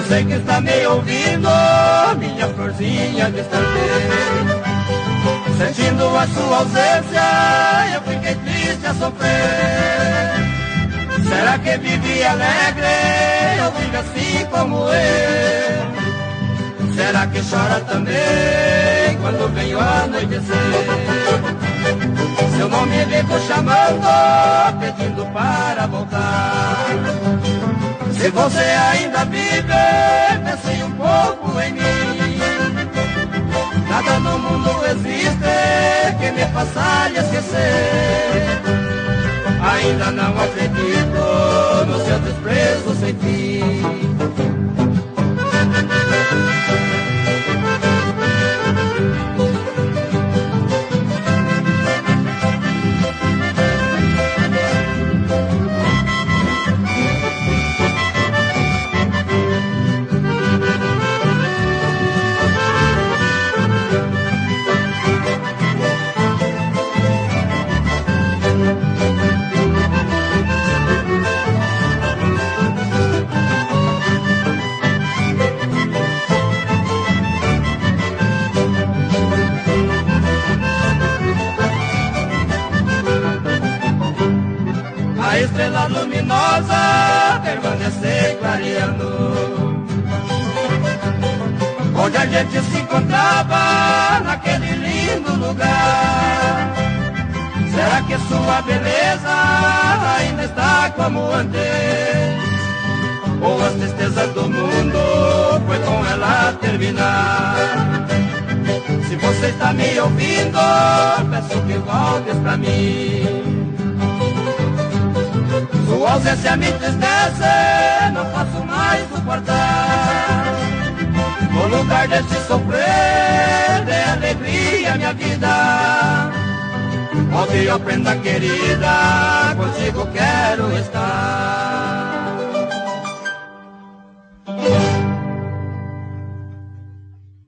Sei que está me ouvindo, minha florzinha de estrangeiro. Sentindo a sua ausência, eu fiquei triste a sofrer. Será que vivi alegre, eu vivo assim como eu? Será que chora também, quando vem o anoitecer? Seu nome vivo chamando, pedindo para voltar. Se você ainda vive, pense um pouco em mim. Nada no mundo existe que me faça lhe esquecer. Ainda não acredito no seu desprezo sem fim. A estrela luminosa permanece clareando onde a gente se encontrava, naquele lindo lugar. Será que sua beleza ainda está como antes? Ou as tristezas do mundo foi com ela terminar? Se você está me ouvindo, peço que voltes pra mim. Sua ausência me entristece, não posso mais suportar. No lugar deste sofrer, dê alegria à minha vida. Ouve, ó prenda querida, contigo quero estar.